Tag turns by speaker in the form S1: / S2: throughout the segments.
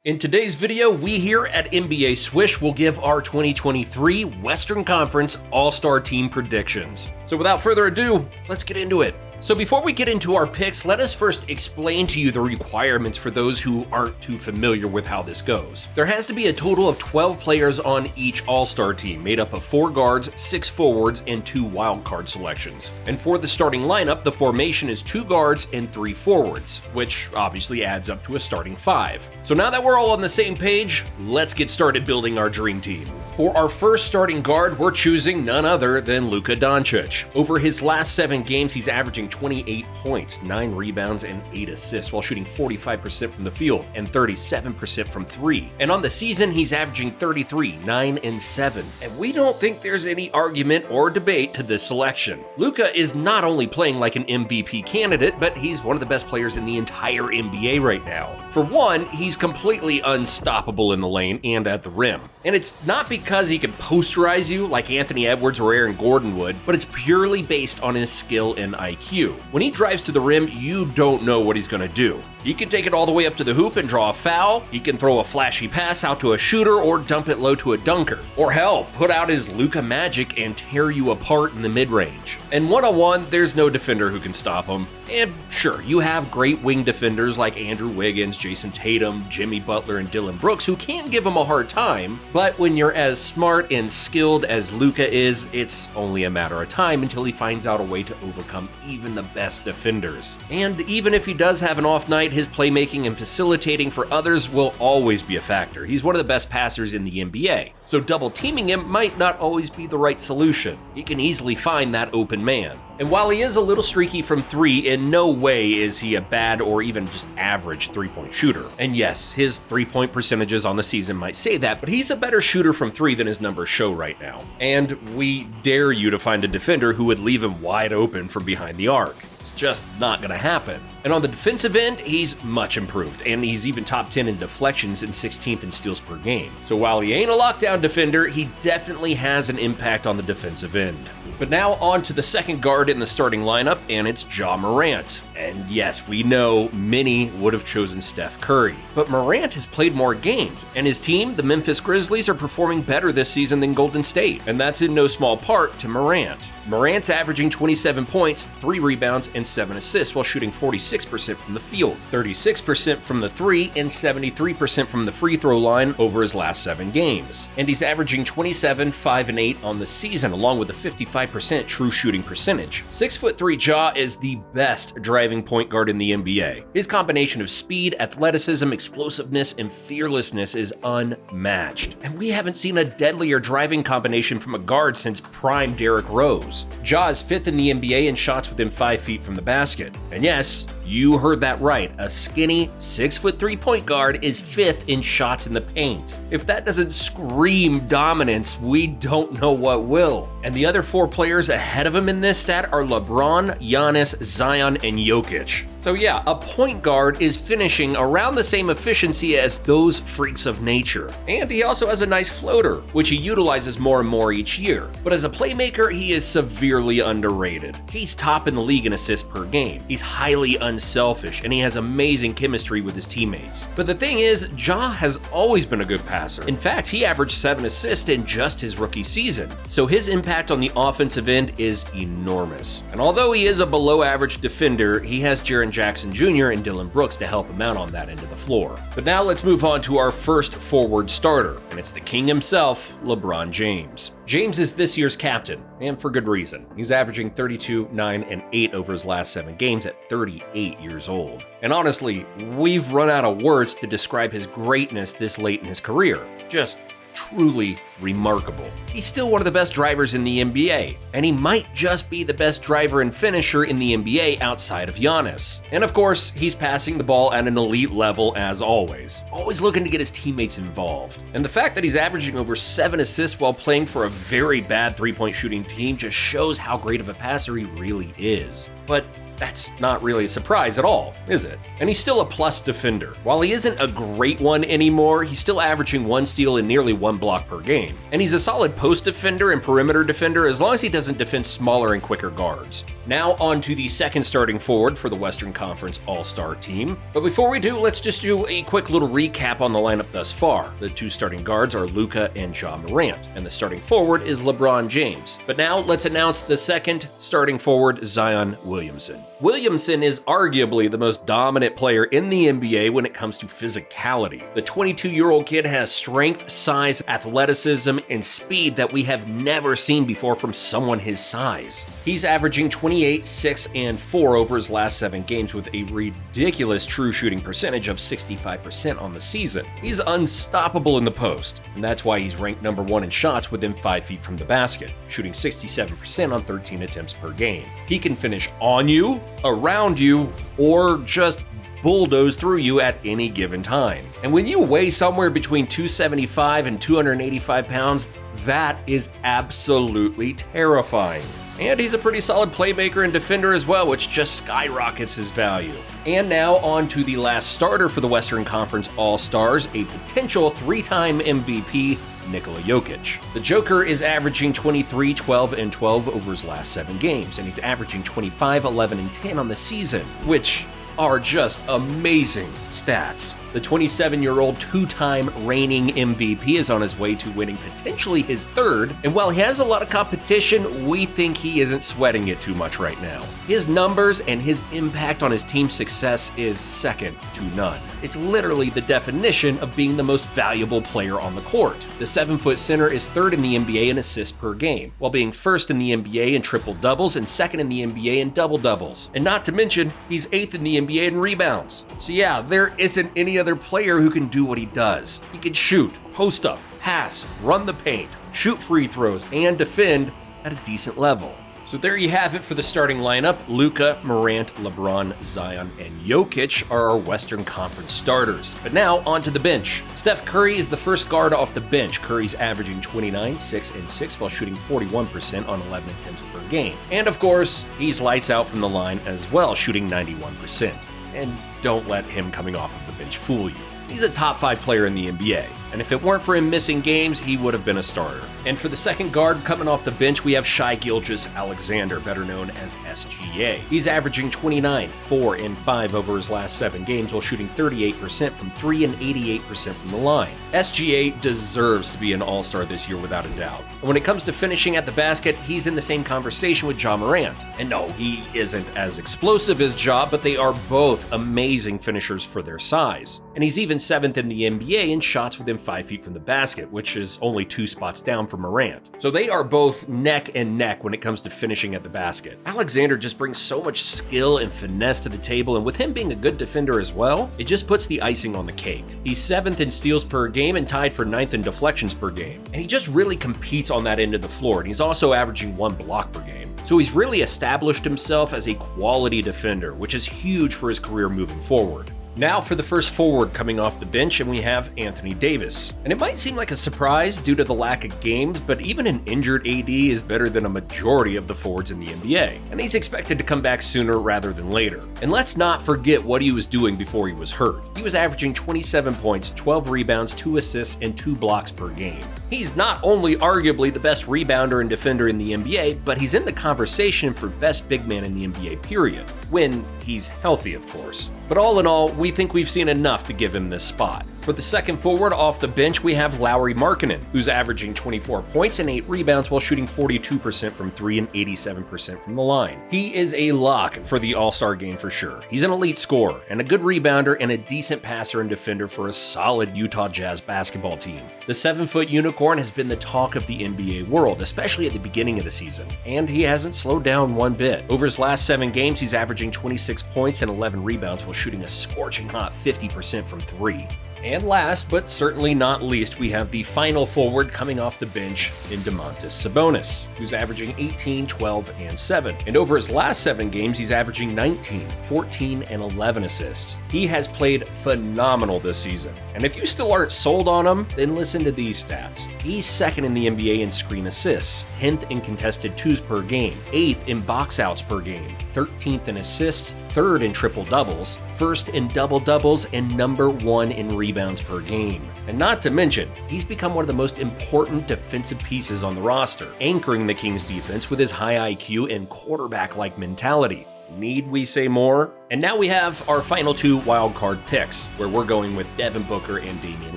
S1: In today's video, we here at NBA Swish will give our 2023 Western Conference All-Star Team predictions. So without further ado, let's get into it. So before we get into our picks, let us first explain to you the requirements for those who aren't too familiar with how this goes. There has to be a total of 12 players on each All-Star team, made up of 4 guards, 6 forwards, and 2 wildcard selections. And for the starting lineup, the formation is 2 guards and 3 forwards, which obviously adds up to a starting 5. So now that we're all on the same page, let's get started building our dream team. For our first starting guard, we're choosing none other than Luka Doncic. Over his last 7 games, he's averaging 28 points, 9 rebounds, and 8 assists, while shooting 45% from the field and 37% from 3. And on the season, he's averaging 33, 9, and 7. And we don't think there's any argument or debate to this selection. Luka is not only playing like an MVP candidate, but he's one of the best players in the entire NBA right now. For one, he's completely unstoppable in the lane and at the rim. And it's not because he can posterize you like Anthony Edwards or Aaron Gordon would, but it's purely based on his skill and IQ. When he drives to the rim, you don't know what he's going to do. He can take it all the way up to the hoop and draw a foul, he can throw a flashy pass out to a shooter or dump it low to a dunker. Or hell, put out his Luka magic and tear you apart in the mid-range. And one-on-one, there's no defender who can stop him. And sure, you have great wing defenders like Andrew Wiggins, Jason Tatum, Jimmy Butler, and Dillon Brooks who can give him a hard time, but when you're as smart and skilled as Luka is, it's only a matter of time until he finds out a way to overcome even the best defenders. And even if he does have an off night, his playmaking and facilitating for others will always be a factor. He's one of the best passers in the NBA, so double teaming him might not always be the right solution. He can easily find that open man. And while he is a little streaky from 3, in no way is he a bad or even just average 3-point shooter. And yes, his 3-point percentages on the season might say that, but he's a better shooter from 3 than his numbers show right now. And we dare you to find a defender who would leave him wide open from behind the arc. It's just not going to happen. And on the defensive end, he's much improved, and he's even top 10 in deflections and 16th in steals per game. So while he ain't a lockdown defender, he definitely has an impact on the defensive end. But now on to the second guard in the starting lineup, and it's Ja Morant. And yes, we know many would have chosen Steph Curry, but Morant has played more games, and his team, the Memphis Grizzlies, are performing better this season than Golden State, and that's in no small part to Morant. Morant's averaging 27 points, 3 rebounds, and 7 assists while shooting 46% from the field, 36% from the 3, and 73% from the free throw line over his last 7 games. And he's averaging 27, 5, and 8 on the season, along with a 55% true shooting percentage. 6'3" Ja is the best driving point guard in the NBA. His combination of speed, athleticism, explosiveness, and fearlessness is unmatched. And we haven't seen a deadlier driving combination from a guard since prime Derrick Rose. Ja is 5th in the NBA in shots within 5 feet from the basket. And yes, you heard that right. A skinny 6'3" point guard is 5th in shots in the paint. If that doesn't scream dominance, we don't know what will. And the other 4 players ahead of him in this stat are LeBron, Giannis, Zion, and Jokic. So yeah, a point guard is finishing around the same efficiency as those freaks of nature. And he also has a nice floater, which he utilizes more and more each year. But as a playmaker, he is severely underrated. He's top in the league in assists per game. He's highly unselfish, and he has amazing chemistry with his teammates. But the thing is, Ja has always been a good passer. In fact, he averaged 7 assists in just his rookie season. So his impact on the offensive end is enormous. And although he is a below average defender, he has Jaren Jackson Jr. and Dillon Brooks to help him out on that end of the floor. But now let's move on to our first forward starter, and it's the king himself, LeBron James. James is this year's captain, and for good reason. He's averaging 32, 9, and 8 over his last 7 games at 38 years old. And honestly, we've run out of words to describe his greatness this late in his career. Just truly remarkable. He's still one of the best drivers in the NBA, and he might just be the best driver and finisher in the NBA outside of Giannis. And of course, he's passing the ball at an elite level as always looking to get his teammates involved. And the fact that he's averaging over 7 assists while playing for a very bad 3-point shooting team just shows how great of a passer he really is. But That's not really a surprise at all, is it? And he's still a plus defender. While he isn't a great one anymore, he's still averaging 1 steal and nearly 1 block per game. And he's a solid post defender and perimeter defender as long as he doesn't defend smaller and quicker guards. Now on to the second starting forward for the Western Conference All-Star team. But before we do, let's just do a quick little recap on the lineup thus far. The 2 starting guards are Luka and Ja Morant, and the starting forward is LeBron James. But now let's announce the second starting forward, Zion Williamson. Williamson is arguably the most dominant player in the NBA when it comes to physicality. The 22-year-old kid has strength, size, athleticism, and speed that we have never seen before from someone his size. He's averaging 28, 6, and 4 over his last 7 games with a ridiculous true shooting percentage of 65% on the season. He's unstoppable in the post, and that's why he's ranked number 1 in shots within 5 feet from the basket, shooting 67% on 13 attempts per game. He can finish on you, around you, or just bulldoze through you at any given time. And when you weigh somewhere between 275 and 285 pounds, that is absolutely terrifying. And he's a pretty solid playmaker and defender as well, which just skyrockets his value. And now on to the last starter for the Western Conference All-Stars, a potential 3-time MVP, Nikola Jokic. The Joker is averaging 23, 12, and 12 over his last 7 games, and he's averaging 25, 11, and 10 on the season, which are just amazing stats. The 27-year-old 2-time reigning MVP is on his way to winning potentially his 3rd, and while he has a lot of competition, we think he isn't sweating it too much right now. His numbers and his impact on his team's success is second to none. It's literally the definition of being the most valuable player on the court. The 7-foot center is 3rd in the NBA in assists per game, while being 1st in the NBA in triple-doubles and 2nd in the NBA in double-doubles. And not to mention, he's 8th in the NBA in rebounds. So yeah, there isn't any other player who can do what he does. He can shoot, post up, pass, run the paint, shoot free throws, and defend at a decent level. So there you have it for the starting lineup. Luka, Morant, LeBron, Zion, and Jokic are our Western Conference starters. But now, on to the bench. Steph Curry is the first guard off the bench. Curry's averaging 29, 6, and 6 while shooting 41% on 11 attempts per game. And of course, he's lights out from the line as well, shooting 91%. And don't let him coming off of the bench fool you. He's a top 5 player in the NBA, and if it weren't for him missing games, he would have been a starter. And for the second guard coming off the bench, we have Shai Gilgeous-Alexander, better known as SGA. He's averaging 29, 4, and 5 over his last 7 games while shooting 38% from 3 and 88% from the line. SGA deserves to be an all-star this year without a doubt. And when it comes to finishing at the basket, he's in the same conversation with Ja Morant. And no, he isn't as explosive as Ja, but they are both amazing finishers for their size. And he's even 7th in the NBA in shots within 5 feet from the basket, which is only 2 spots down from Morant. So they are both neck and neck when it comes to finishing at the basket. Alexander just brings so much skill and finesse to the table, and with him being a good defender as well, it just puts the icing on the cake. He's 7th in steals per game and tied for 9th in deflections per game. And he just really competes on that end of the floor, and he's also averaging 1 block per game. So he's really established himself as a quality defender, which is huge for his career moving forward. Now for the first forward coming off the bench, and we have Anthony Davis. And it might seem like a surprise due to the lack of games, but even an injured AD is better than a majority of the forwards in the NBA. And he's expected to come back sooner rather than later. And let's not forget what he was doing before he was hurt. He was averaging 27 points, 12 rebounds, 2 assists, and 2 blocks per game. He's not only arguably the best rebounder and defender in the NBA, but he's in the conversation for best big man in the NBA period. When he's healthy, of course. But all in all, we think we've seen enough to give him this spot. For the second forward off the bench, we have Lauri Markkanen, who's averaging 24 points and 8 rebounds while shooting 42% from 3 and 87% from the line. He is a lock for the All-Star game for sure. He's an elite scorer and a good rebounder and a decent passer and defender for a solid Utah Jazz basketball team. The 7-foot unicorn has been the talk of the NBA world, especially at the beginning of the season, and he hasn't slowed down one bit. Over his last 7 games, he's averaging 26 points and 11 rebounds while shooting a scorching hot 50% from 3. And last, but certainly not least, we have the final forward coming off the bench in Domantas Sabonis, who's averaging 18, 12, and 7. And over his last 7 games, he's averaging 19, 14, and 11 assists. He has played phenomenal this season. And if you still aren't sold on him, then listen to these stats. He's second in the NBA in screen assists, 10th in contested twos per game, 8th in box outs per game, 13th in assists, 3rd in triple doubles, 1st in double doubles, and number 1 in rebounds per game. And not to mention, he's become one of the most important defensive pieces on the roster, anchoring the Kings defense with his high IQ and quarterback-like mentality. Need we say more? And now we have our final 2 wildcard picks, where we're going with Devin Booker and Damian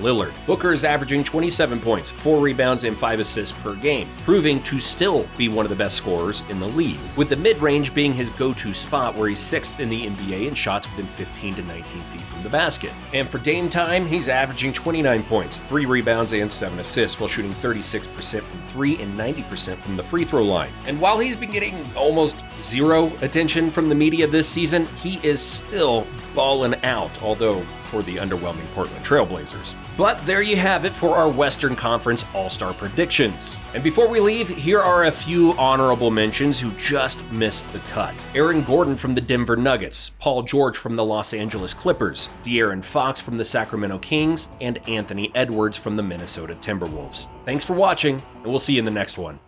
S1: Lillard. Booker is averaging 27 points, 4 rebounds, and 5 assists per game, proving to still be one of the best scorers in the league, with the mid-range being his go-to spot where he's 6th in the NBA in shots within 15 to 19 feet from the basket. And for Dame time, he's averaging 29 points, 3 rebounds, and 7 assists, while shooting 36% from 3 and 90% from the free throw line. And while he's been getting almost zero attention from the media this season, he is still balling out, although for the underwhelming Portland Trail Blazers. But there you have it for our Western Conference All-Star predictions. And before we leave, here are a few honorable mentions who just missed the cut. Aaron Gordon from the Denver Nuggets, Paul George from the Los Angeles Clippers, De'Aaron Fox from the Sacramento Kings, and Anthony Edwards from the Minnesota Timberwolves. Thanks for watching, and we'll see you in the next one.